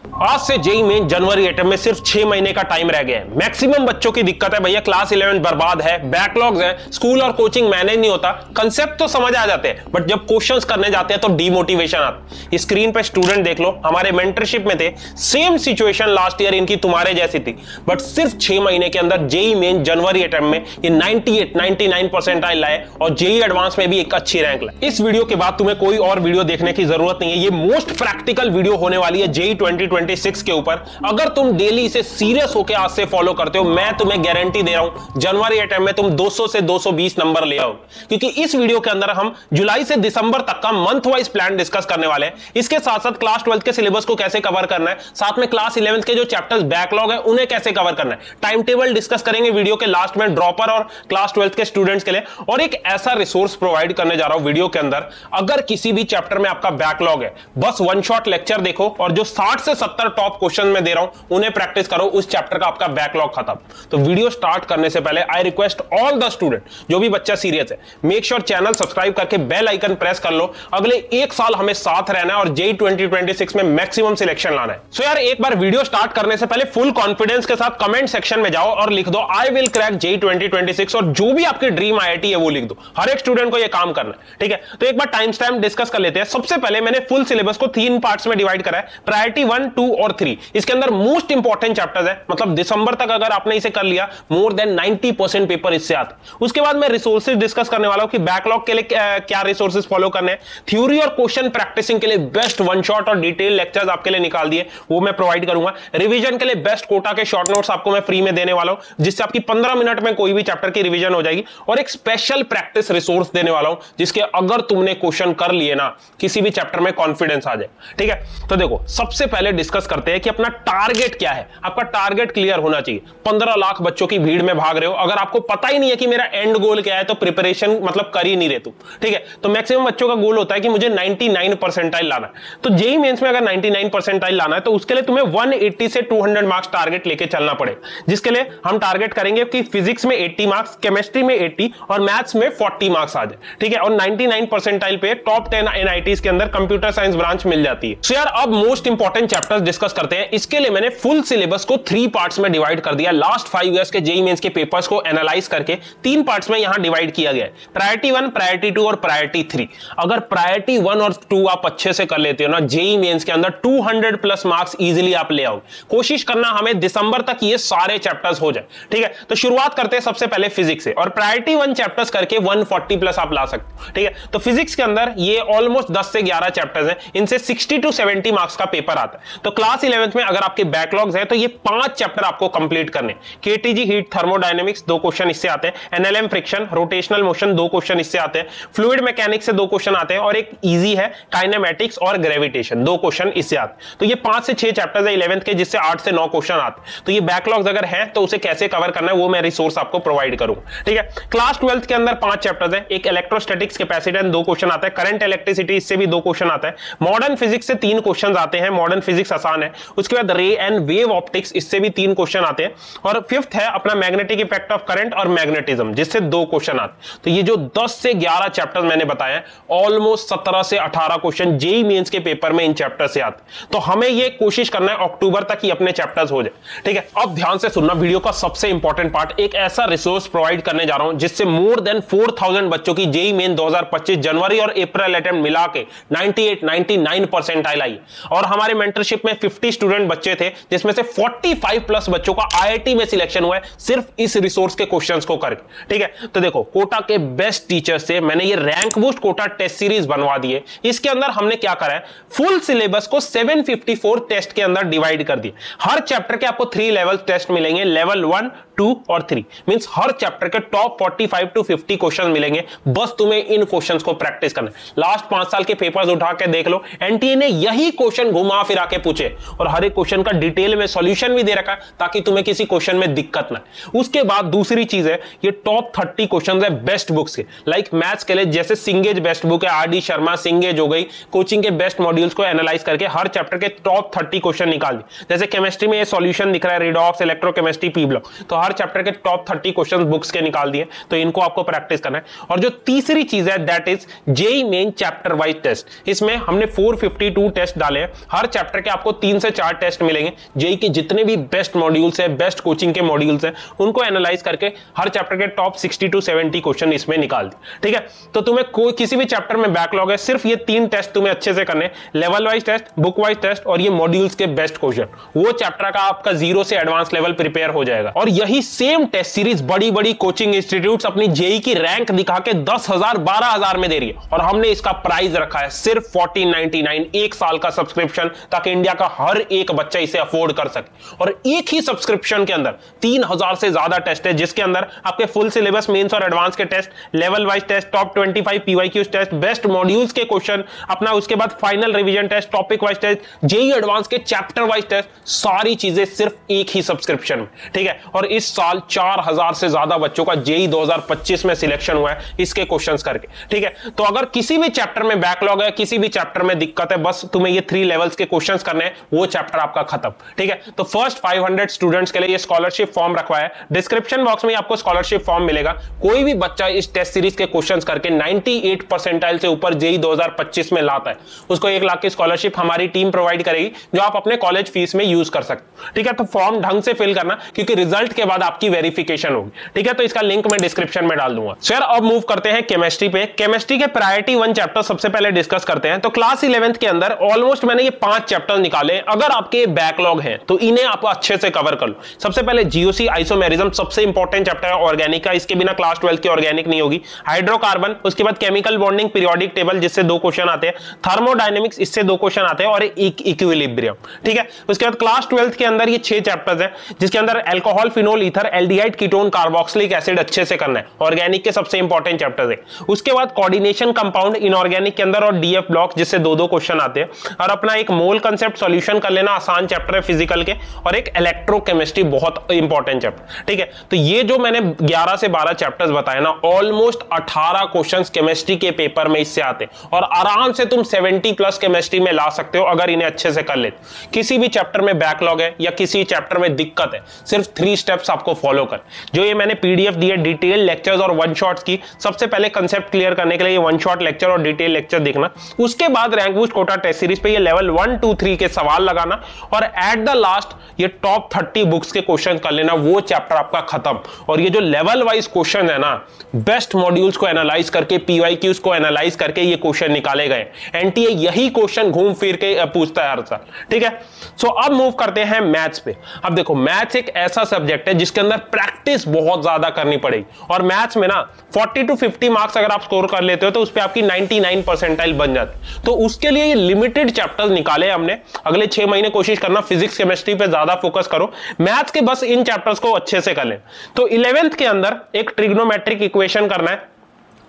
आज से JEE main जनवरी attempt में सिर्फ 6 महीने का टाइम रह गया है। मैक्सिमम बच्चों की दिक्कत है भैया क्लास 11 बर्बाद है, बैकलॉग्स है, स्कूल और कोचिंग मैनेज नहीं होता। कंसेप्ट तो समझ आ जाते हैं बट जब क्वेश्चंस करने जाते हैं तो डीमोटिवेशन आता। स्क्रीन पे स्टूडेंट देख लो, हमारे मेंटरशिप में थे, सेम सिचुएशन लास्ट ईयर इनकी तुम्हारे जैसी थी, बट सिर्फ 6 महीने के अंदर जेईई मेन जनवरी अटेम्प्ट में ये 98-99 परसेंटाइल लाए और जेईई एडवांस में भी एक अच्छी रैंक लाए। इस वीडियो के बाद तुम्हें कोई और वीडियो देखने की जरूरत नहीं है, ये मोस्ट प्रैक्टिकल वीडियो होने वाली है जेईई 2026 के ऊपर। अगर तुम डेली इसे सीरियस होकर आज से फॉलो करते हो, मैं तुम्हें गारंटी दे रहा हूं जनवरी अटेम्प्ट में तुम 200 से 220 नंबर ले आओ, क्योंकि इस वीडियो के अंदर हम जुलाई से दिसंबर तक का मंथ वाइज प्लान डिस्कस करने वाले हैं। इसके साथ साथ क्लास 12 के सिलेबस को कैसे कवर करना है, साथ में क्लास 11 के जो चैप्टर्स बैकलॉग है उन्हें कैसे कवर करना है, टाइम टेबल डिस्कस करेंगे वीडियो के लास्ट में ड्रॉपर और क्लास 12 के स्टूडेंट्स के लिए, और एक ऐसा रिसोर्स प्रोवाइड करने जा रहा हूं वीडियो के अंदर। अगर किसी भी चैप्टर में आपका बैकलॉग है, बस वन शॉट लेक्चर देखो और जो 60 से 70 टॉप क्वेश्चन में दे रहा हूं उन्हें प्रैक्टिस करो, उस चैप्टर का आपका बैकलॉग खत्म। तो वीडियो स्टार्ट करने से पहले I request all the student, जो भी बच्चा सीरियस है, मेक श्योर चैनल सब्सक्राइब करके बेल आइकन प्रेस कर लो। अगले एक साल हमें साथ रहना है और जेईई 2026 में मैक्सिमम सिलेक्शन लाना है। सो यार एक बार वीडियो स्टार्ट करने से पहले फुल कॉन्फिडेंस के साथ कमेंट सेक्शन में जाओ और लिख दो आई विल क्रैक जेईई 2026 और जो भी आपकी ड्रीम आईआईटी है वो लिख दो। हर एक स्टूडेंट को ये काम करना है, ठीक है। तो एक बार टाइम स्टैम्प डिस्कस कर लेते हैं। सबसे पहले मैंने फुल सिलेबस को 3 पार्ट्स में डिवाइड करा है, प्रायोरिटी 1, 2 और 3। इसके अंदर मोस्ट इंपॉर्टेंट चैप्टर्स है, मतलब दिसंबर तक अगर आपने इसे कर लिया मोर देन 90% पेपर इससे आता। उसके बाद मैं रिसोर्सेज डिस्कस करने वाला हूं कि बैकलॉग के लिए क्या रिसोर्सेज फॉलो करने हैं, थ्योरी और क्वेश्चन प्रैक्टिसिंग के लिए बेस्ट वन शॉट और डिटेल लेक्चर्स आपके लिए निकाल दिए, वो मैं प्रोवाइड करूंगा। रिवीजन के लिए बेस्ट कोटा के शॉर्ट नोट्स आपको मैं फ्री में देने वाला हूं, जिससे आपकी 15 मिनट में कोई भी चैप्टर की रिवीजन हो जाएगी, और एक स्पेशल प्रैक्टिस रिसोर्स देने वाला हूं जिसके अगर तुमने क्वेश्चन कर लिए ना किसी भी चैप्टर में कॉन्फिडेंस आ जाए, ठीक है। तो देखो सबसे पहले डिस्कस करते हैं कि अपना टारगेट क्या है। आपका टारगेट क्लियर होना चाहिए। 15 लाख बच्चों की भीड़ में भाग रहे हो, अगर आपको पता ही नहीं है कि मेरा एंड गोल क्या है तो प्रिपरेशन मतलब कर ही नहीं रहे तुम, ठीक है। तो मैक्सिमम बच्चों का गोल होता है कि मुझे 99 परसेंटाइल लाना है। तो जेईई मेंस में अगर 99 परसेंटाइल लाना है तो उसके लिए तुम्हें 180 से 200 मार्क्स टारगेट लेके चलना पड़ेगा, जिसके लिए हम टारगेट करेंगे कि फिजिक्स में 80 मार्क्स, केमिस्ट्री में 80 और मैथ्स में 40 मार्क्स आ जाए, ठीक है। और 99 परसेंटाइल पे टॉप 10 एनआईटीज के अंदर कंप्यूटर साइंस ब्रांच मिल जाती है। सो यार अब मोस्ट इंपॉर्टेंट चैप्टर्स डिस्कस करते हैं। इसके लिए मैंने फुल सिलेबस को 3 पार्ट्स में डिवाइड कर दिया। लास्ट 5 इयर्स के जेईई मेंस के पेपर्स को एनालाइज करके 3 पार्ट्स में यहां डिवाइड किया गया है, प्रायोरिटी 1, प्रायोरिटी 2 और प्रायोरिटी 3। अगर प्रायोरिटी 1 और 2 आप अच्छे से कर लेते हो ना, जेईई मेंस के अंदर 200 प्लस मार्क्स इजीली आप ले आओगे। कोशिश करना हमें दिसंबर तक ये सारे चैप्टर्स हो जाए, ठीक है। तो शुरुआत करते हैं सबसे पहले फिजिक्स से, और प्रायोरिटी 1 चैप्टर्स करके 140 प्लस आप ला सकते हो, ठीक है। तो फिजिक्स के अंदर ये ऑलमोस्ट 10 से 11 चैप्टर्स हैं, इनसे 60 to 70 मार्क्स का पेपर आता है। तो क्लास 11 में अगर आपके बैकलॉग्स है तो ये 5 चैप्टर आपको कंप्लीट करने। केटीजी हीट थर्मोडायनेमिक्स 2 क्वेश्चन इससे आते हैं, NLM friction, rotational motion 2 question इससे आते हैं, फ्लूइड मैकेनिक्स से 2 क्वेश्चन आते हैं, और एक इजी है काइनेमेटिक्स और ग्रेविटेशन 2 क्वेश्चन इससे आते हैं। तो ये 5 से 6 चैप्टर्स है 11th के, जिससे 8 से 9 क्वेश्चन आते हैं। तो ये बैकलॉग्स अगर है तो उसे कैसे कवर करना है वो मैं रिसोर्स आपको प्रोवाइड करूंगा, ठीक है। क्लास 12 के अंदर 5 चैप्टर्स है, एक इलेक्ट्रोस्टैटिक्स कैपेसिटेंस 2 क्वेश्चन आता है, करंट इलेक्ट्रिसिटी इससे भी 2 क्वेश्चन आता है, मॉडर्न फिजिक्स से 3 क्वेश्चन आते हैं, मॉडर्न फिजिक्स आसान है। उसके बाद रे एंड वेव ऑप्टिक्स इससे भी 3 क्वेश्चन आते हैं, और 5th है अपना मैग्नेटिक इफेक्ट ऑफ करंट और मैग्नेटिज्म, जिससे 2 क्वेश्चन आते हैं। तो ये जो 10 से 11 चैप्टर्स मैंने बताया, ऑलमोस्ट 17 से 18 क्वेश्चन जेईई मेंस के पेपर में इन चैप्टर से आते हैं। तो हमें ये कोशिश करना है अक्टूबर तक ही अपने चैप्टर्स हो जाए, ठीक है। अब ध्यान से सुनना वीडियो का सबसे इंपॉर्टेंट पार्ट, एक ऐसा रिसोर्स प्रोवाइड करने जा रहा हूं जिससे मोर देन 4000 बच्चों की जेईई मेन 2025 जनवरी और अप्रैल अटेम्प्ट मिला के 98-99 परसेंटाइल आई, और हमारे मेंटरशिप में 50 स्टूडेंट बच्चे थे, जिसमें से 45 प्लस बच्चों का आईआईटी में सिलेक्शन हुआ है सिर्फ इस रिसोर्स के क्वेश्चंस को करके, ठीक है। तो देखो कोटा के बेस्ट टीचर्स से मैंने ये rank boost Kota test series बनवा दी है। इसके अंदर हमने क्या करा है, फुल सिलेबस को 754 टेस्ट के अंदर डिवाइड कर दिया। हर चैप्टर के आपको 3 लेवल टेस्ट मिलेंगे, लेवल 1, 2 और 3, मींस हर चैप्टर के टॉप 45 to 50 क्वेश्चन मिलेंगे। बस तुम्हें इन क्वेश्चंस को प्रैक्टिस करना है। लास्ट 5 साल के पेपर्स उठा के देख लो, एनटीए ने यही क्वेश्चन घुमा फिरा के पूछे, और हर एक क्वेश्चन का डिटेल में सॉल्यूशन भी दे रखा है ताकि तुम्हें किसी क्वेश्चन में दिक्कत ना। उसके बाद दूसरी चीज है, ये टॉप 30 क्वेश्चन है बेस्ट बुक्स के, लाइक मैथ्स के लिए जैसे सिंगेज बेस्ट बुक है, आरडी शर्मा सिंगेज हो गई, कोचिंग के बेस्ट मॉड्यूल्स को एनालाइज करके हर चैप्टर के टॉप 30 क्वेश्चन निकाल दिए। जैसे केमिस्ट्री में ये सॉल्यूशन दिख रहा है, रिडॉक्स, इलेक्ट्रोकेमिस्ट्री, पी ब्लॉक, तो हर चैप्टर के टॉप 30 क्वेश्चन बुक्स के निकाल दिए। तो इनको आपको प्रैक्टिस करना है। और जो तीसरी चीज है that is JEE main chapter wise test. इसमें हमने 452 टेस्ट डाले हैं, हर चैप्टर के आपको 3 से 4 टेस्ट मिलेंगे जेई के जितने भी बेस्ट मॉड्यूल्स है, बेस्ट कोचिंग के मॉड्यूल्स है, उनको एनालाइज करके हर चैप्टर के टॉप 60 to 70 क्वेश्चन इसमें निकाल दी। ठीक है, तो तुम्हें कोई किसी भी चैप्टर में बैकलॉग है, सिर्फ ये 3 टेस्ट तुम्हें अच्छे से करने, level wise test, book wise test और ये मॉड्यूल्स के बेस्ट क्वेश्चन, वो चैप्टर का आपका 0 से एडवांस लेवल प्रिपेयर हो जाएगा। और यही सेम टेस्ट सीरीज बड़ी बड़ी कोचिंग इंस्टीट्यूट्स अपनी जेई की रैंक दिखा के 10,000 12,000 में दे रही है, और हमने इसका प्राइस रखा है सिर्फ 1499, 1 साल का सब्सक्रिप्शन, ताकि इंडिया का हर एक बच्चा इसे अफोर्ड कर सके। और एक ही सब्सक्रिप्शन के अंदर 3000 से ज्यादा टेस्ट है, जिसके अंदर आपके फुल सिलेबस, मेंस और एडवांस के test, level wise test, top 25 PYQs test, best modules के क्वेश्चन, अपना उसके बाद final revision test, topic wise test, JEE advance के चैप्टर वाइज टेस्ट, सारी चीजें सिर्फ एक ही सब्सक्रिप्शन में। ठीक है, और इस साल 4000 से ज्यादा बच्चों का जेई 2025 में सिलेक्शन हुआ है इसके क्वेश्चंस करके। ठीक है, तो अगर किसी भी चैप्टर में बैकलॉग है, किसी भी चैप्टर में दिक्कत है, बस तुम्हें ये 3 लेवल्स के क्वेश्चंस करने हैं, वो चैप्टर आपका खत्म। ठीक है, तो फर्स्ट 500 स्टूडेंट्स के लिए ये स्कॉलरशिप फॉर्म रखवाया है, डिस्क्रिप्शन बॉक्स में आपको स्कॉलरशिप फॉर्म मिलेगा। कोई भी बच्चा इस टेस्ट सीरीज के क्वेश्चंस करके 98 परसेंटाइल से ऊपर जेई 2025 में लाता है, उसको 1 लाख की स्कॉलरशिप हमारी टीम प्रोवाइड करेगी, जो आप अपने कॉलेज फीस में यूज कर सकते। ठीक है, तो फॉर्म ढंग से फिल करना, क्योंकि रिजल्ट के बाद आपकी वेरिफिकेशन होगी। ठीक है, तो इसका लिंक मैं डिस्क्रिप्शन में डाल दूंगा। सर अब मूव करते हैं केमिस्ट्री पे। केमिस्ट्री के प्रायोरिटी 1 चैप्टर सबसे पहले डिस्कस करते हैं। तो क्लास 11th के अंदर ऑलमोस्ट मैंने ये 5 चैप्टर निकाले। अगर आपके बैकलॉग हैं तो इन्हें आप अच्छे से कवर कर लो। सबसे पहले जीओसी आइसोमेरिज्म सबसे इंपॉर्टेंट चैप्टर है ऑर्गेनिक का, इसके बिना क्लास 12 की ऑर्गेनिक नहीं होगी। हाइड्रोकार्बन, उसके बाद केमिकल बॉन्डिंग, पीरियोडिक टेबल जिससे 2 क्वेश्चन आते हैं, थर्मोडायनेमिक्स इससे 2 क्वेश्चन आते हैं, और इक्विलिब्रियम। ठीक है, उसके बाद क्लास 12th के अंदर ये 6 चैप्टर्स हैं, जिसके अंदर alcohol, phenol, ether, aldehyde, ketone, carboxylic acid अच्छे से करना है, ऑर्गेनिक के सबसे इंपॉर्टेंट चैप्टर्स है। उसके बाद कोऑर्डिनेशन कंपाउंड इनऑर्गेनिक के अंदर और डीएफ ब्लॉक जिससे 2-2 क्वेश्चन आते हैं, और अपना एक मोल कांसेप्ट सॉल्यूशन कर लेना, आसान चैप्टर है फिजिकल के, और एक इलेक्ट्रोकेमिस्ट्री बहुत इंपॉर्टेंट चैप्टर। ठीक है, तो ये जो मैंने 11 से 12 चैप्टर्स बताए ना, ऑलमोस्ट 18 क्वेश्चंस केमिस्ट्री के पेपर में इससे आते हैं, और आराम से तुम 70+ केमिस्ट्री में ला सकते हो अगर इन्हें अच्छे से कर लेते। किसी भी चैप्टर में बैकलॉग है या किसी चैप्टर में दिक्कत है, सिर्फ 3 स्टेप्स आपको फॉलो कर, जो ये मैंने पीडीएफ दिए डिटेल लेक्चर्स और 1 शॉट्स की। सबसे पहले कंसेप्ट क्लियर करने के लिए ये 1 शॉट लेक्चर और डिटेल लेक्चर देखना, उसके बाद rank boost Kota test series पे ये लेवल 1, 2, 3 के सवाल लगाना, और एट द लास्ट ये टॉप 30 बुक्स के क्वेश्चन कर लेना, वो चैप्टर आपका खत्म। और ये जो लेवल वाइज क्वेश्चन है ना, बेस्ट मॉड्यूल्स को एनालाइज करके, पीवाईक्यूज को एनालाइज करके ये क्वेश्चन निकाले गए। एनटीए यही क्वेश्चन घूम फिर के पूछता है हर साल। ठीक है, सो अब मूव करते हैं मैथ्स पे। अब देखो, मैथ्स एक ऐसा सब्जेक्ट है जिसके अंदर प्रैक्टिस बहुत ज्यादा करनी पड़ेगी, और मैथ्स में ना 40 to 50 मार्क्स अगर आप स्कोर कर लेते हो तो उस पे आपकी 99 परसेंटाइल बन जाती। तो उसके लिए ये लिमिटेड चैप्टर्स निकाले हमने। अगले 6 महीने कोशिश करना फिजिक्स केमिस्ट्री पे ज्यादा फोकस करो, मैथ्स के बस इन चैप्टर्स को अच्छे से कर लें। तो 11th के अंदर एक ट्रिग्नोमेट्रिक इक्वेशन करना है,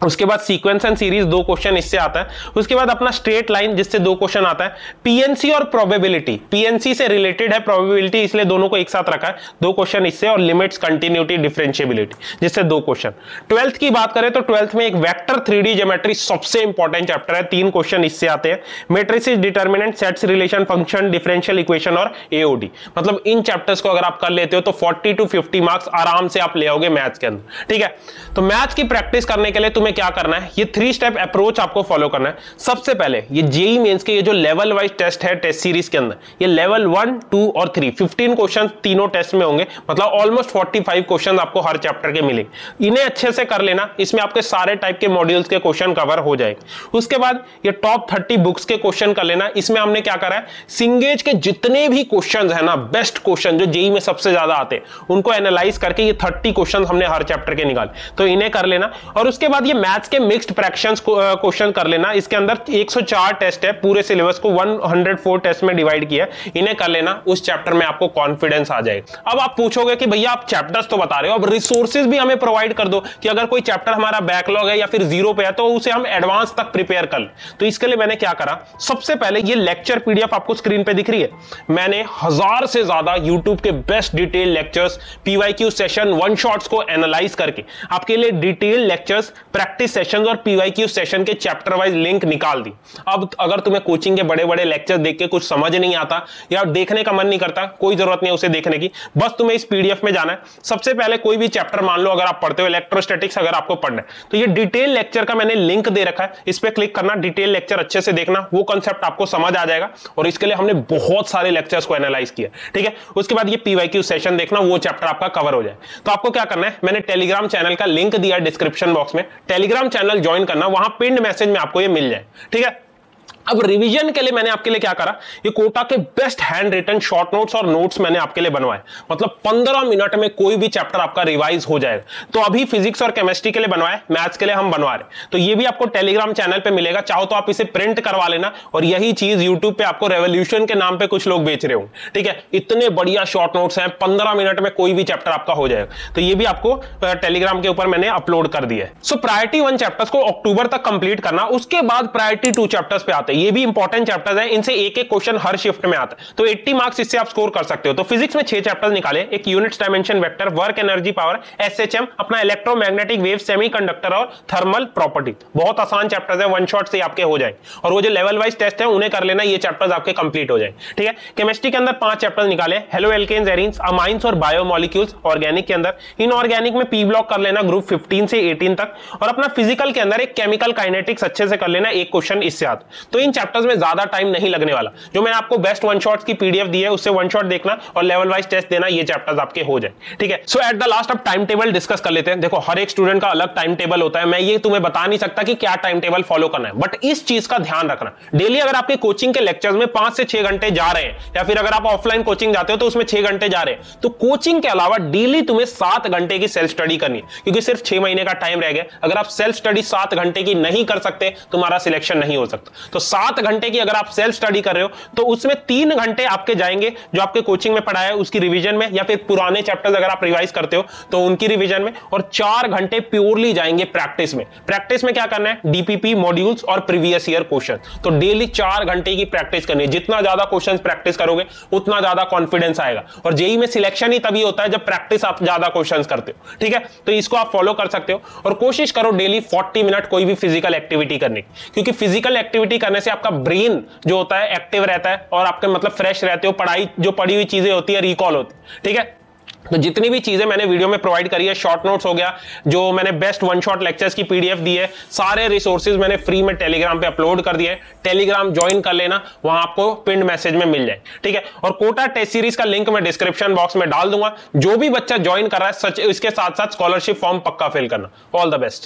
उसके बाद सीक्वेंस एंड सीरीज 2 क्वेश्चन इससे आता है, उसके बाद अपना स्ट्रेट लाइन जिससे 2 क्वेश्चन आता है, पीएनसी और प्रोबेबिलिटी, पीएनसी से रिलेटेड है, प्रोबेबिलिटी इसलिए दोनों को एक साथ रखा है, 2 क्वेश्चन इससे, और लिमिट्स, कंटिन्यूटी, डिफरेंशिएबिलिटी जिससे 2 क्वेश्चन। 12th की बात करें तो 12th में एक वेक्टर 3D ज्योमेट्री सबसे इंपॉर्टेंट चैप्टर है, 3 क्वेश्चन इससे आते हैं, matrices, determinant, sets, relation, function, differential equation और एओडी। मतलब इन चैप्टर्स को अगर आप कर लेते हो तो 40 to 50 मार्क्स आराम से आप ले आओगे मैथ्स के अंदर। ठीक है, तो मैथ्स की प्रैक्टिस करने के लिए तुम्हें क्या करना है, ये 3 स्टेप अप्रोच आपको फॉलो करना है। सबसे पहले ये जेईई मेंस के ये जो लेवल वाइज टेस्ट है टेस्ट सीरीज के अंदर, ये लेवल 1, 2 और 3 15 क्वेश्चन तीनों टेस्ट में होंगे, मतलब ऑलमोस्ट 45 क्वेश्चन आपको हर चैप्टर के मिलेंगे। इन्हें अच्छे से कर लेना, इसमें आपके सारे टाइप के मॉड्यूल्स के क्वेश्चन कवर हो जाएंगे। उसके बाद ये टॉप 30 बुक्स के क्वेश्चन कर लेना। इसमें हमने क्या करा है, सिंगेज के जितने भी क्वेश्चन है ना, बेस्ट क्वेश्चन जो जेईई में सबसे ज्यादा आते हैं, उनको एनालाइज करके ये 30 क्वेश्चन हमने हर चैप्टर के निकाले, तो इन्हें कर लेना। और उसके बाद ये मैथ्स के मिक्स्ड फ्रैक्शंस क्वेश्चन कर लेना। इसके अंदर 104 टेस्ट है, पूरे सिलेबस को 104 टेस्ट में डिवाइड किया, इन्हें कर लेना। उस चैप्टर में आपको कॉन्फिडेंस आ जाएगा। अब आप पूछोगे कि भैया आप चैप्टर्स तो बता रहे हो, अब रिसोर्सेज भी हमें प्रोवाइड कर दो कि अगर कोई चैप्टर हमारा बैकलॉग है या फिर 0 पे है तो उसे हम एडवांस तक प्रिपेयर कर लें। तो इसके लिए मैंने क्या करा, सबसे पहले ये लेक्चर पीडीएफ आपको स्क्रीन पे दिख रही है, मैंने 1000 से ज्यादा यूट्यूब के best detail lectures, PYQ session, 1 shots को एनालाइज करके आपके लिए डिटेल लेक्चर्स, प्रैक्टिस सेशंस और पीवाईक्यू सेशन के चैप्टर वाइज लिंक निकाल दी। अब अगर तुम्हें कोचिंग के बड़े बड़े लेक्चर देख के कुछ समझ नहीं आता या देखने का मन नहीं करता, कोई जरूरत नहीं है उसे देखने की, बस तुम्हें इस पीडीएफ में जाना है। सबसे पहले कोई भी चैप्टर मान लो अगर आप पढ़ते हो, इलेक्ट्रोस्टैटिक्स अगर आपको पढ़ना है तो ये डिटेल लेक्चर का मैंने लिंक दे रखा है, इस पे क्लिक करना, डिटेल लेक्चर अच्छे से देखना, वो कांसेप्ट आपको समझ आ जाएगा। और इसके लिए हमने बहुत सारे लेक्चर्स को एनालाइज किया, ठीक है। उसके बाद ये पीवाईक्यू सेशन देखना, वो चैप्टर आपका कवर हो जाए। तो आपको क्या करना है, मैंने टेलीग्राम चैनल का लिंक दिया डिस्क्रिप्शन बॉक्स में, टेलीग्राम चैनल ज्वाइन करना, वहां पिन्ड मैसेज में आपको ये मिल जाए, ठीक है। अब रिवीजन के लिए मैंने आपके लिए क्या करा, ये कोटा के best hand written short notes और नोट्स मैंने आपके लिए बनवाए, मतलब 15 मिनट में कोई भी चैप्टर आपका रिवाइज हो जाएगा। तो अभी फिजिक्स और केमिस्ट्री के लिए बनवाए, मैथ्स के लिए हम बनवा रहे, तो ये भी आपको टेलीग्राम चैनल पे मिलेगा। चाहो तो आप इसे प्रिंट करवा लेना, और यही चीज यूट्यूब पे आपको रेवोल्यूशन के नाम पे कुछ लोग बेच रहे हो, ठीक है। इतने बढ़िया शॉर्ट नोट्स हैं, 15 मिनट में कोई भी चैप्टर आपका हो जाएगा। तो ये भी आपको टेलीग्राम के ऊपर मैंने अपलोड कर दिया है। सो प्रायोरिटी 1 चैप्टर्स को अक्टूबर तक कंप्लीट करना, उसके बाद प्रायोरिटी 2 चैप्टर्स पे आते हैं। ये भी इंपॉर्टेंट चैप्टर्स हैं, इनसे एक एक क्वेश्चन हर शिफ्ट में आता है, तो 80 मार्क्स इससे आप स्कोर कर सकते हो। तो फिजिक्स में 6 चैप्टर्स निकाले, एक units dimension vector, work energy power, SHM, अपना इलेक्ट्रोमैग्नेटिक वेव, सेमीकंडक्टर और थर्मल प्रॉपर्टी। बहुत आसान चैप्टर्स है, वन शॉट से आपके हो जाए। और वो जो लेवल वाइज टेस्ट है उन्हें कर लेना, ये चैप्टर्स आपके कंप्लीट हो जाए, ठीक है। केमिस्ट्री के अंदर 5 चैप्टर्स निकाले, हेलो एल्केन्स, एरीन्स, अमाइंस और बायोमोलिक्यूल्स। ऑर्गेनिक के अंदर, इनऑर्गेनिक में पी ब्लॉक कर लेना ग्रुप 15 से 18 तक। और अपना फिजिकल के अंदर एक केमिकल काइनेटिक्स अच्छे से कर लेना, एक क्वेश्चन इससे आता। तो इन चैप्टर्स में ज्यादा टाइम नहीं लगने वाला। जो मैंने आपको बेस्ट वन शॉट्स की पीडीएफ दी है, उससे वन शॉट देखना और लेवल वाइज टेस्ट देना, ये चैप्टर्स आपके हो जाए, ठीक है। सो एट द लास्ट अब टाइम टेबल डिस्कस कर लेते हैं। देखो हर एक स्टूडेंट का अलग टाइम टेबल होता है, मैं ये तुम्हें बता नहीं सकता कि क्या टाइम टेबल फॉलो करना है, बट इस चीज का ध्यान रखना, डेली अगर आपके कोचिंग के लेक्चर्स में 5 से 6 घंटे जा रहे हैं, या फिर अगर आप ऑफलाइन कोचिंग जाते हो तो उसमें 6 घंटे जा रहे हैं, तो कोचिंग के अलावा डेली तुम्हें 7 घंटे की सेल्फ स्टडी करनी है, क्योंकि सिर्फ 6 महीने का टाइम रह गया। अगर आप सेल्फ स्टडी 7 घंटे की नहीं कर सकते, तुम्हारा सिलेक्शन नहीं हो सकता। तो 7 घंटे की अगर आप सेल्फ स्टडी कर रहे हो तो उसमें 3 घंटे आपके जाएंगे जो आपके कोचिंग में पढ़ाया है उसकी रिवीजन में, या फिर पुराने चैप्टर्स अगर आप रिवाइज करते हो तो उनकी रिवीजन में, और 4 घंटे प्योरली जाएंगे प्रैक्टिस में। प्रैक्टिस में क्या करना है, डीपीपी मॉड्यूल्स और प्रीवियस ईयर क्वेश्चन। तो डेली 4 घंटे की प्रैक्टिस करनी है। जितना ज्यादा क्वेश्चन प्रैक्टिस करोगे उतना ज्यादा कॉन्फिडेंस आएगा, और जेईई में सिलेक्शन ही तभी होता है जब प्रैक्टिस आप ज्यादा क्वेश्चन करते हो, ठीक है। तो इसको आप फॉलो कर सकते हो, और कोशिश करो डेली 40 मिनट कोई भी फिजिकल एक्टिविटी करने की, क्योंकि फिजिकल एक्टिविटी करने से आपका ब्रेन जो होता है एक्टिव रहता है, और आपके मतलब फ्रेश रहते हो, पढ़ाई जो पढ़ी हुई चीजें होती है रिकॉल होती है, ठीक है। तो जितनी भी चीजें मैंने वीडियो में प्रोवाइड करी है, शॉर्ट नोट्स हो गया, जो मैंने बेस्ट वन शॉट लेक्चर्स की पीडीएफ दी है, सारे रिसोर्सेज मैंने फ्री में टेलीग्राम पे अपलोड कर दिए। टेलीग्राम ज्वाइन कर लेना, वहां आपको पिन मैसेज में मिल जाए, ठीक है। और कोटा टेस्ट सीरीज का लिंक मैं डिस्क्रिप्शन बॉक्स में डाल दूंगा। जो भी बच्चा ज्वाइन कर रहा है सच इसके साथ साथ स्कॉलरशिप फॉर्म पक्का फिल करना। All the best.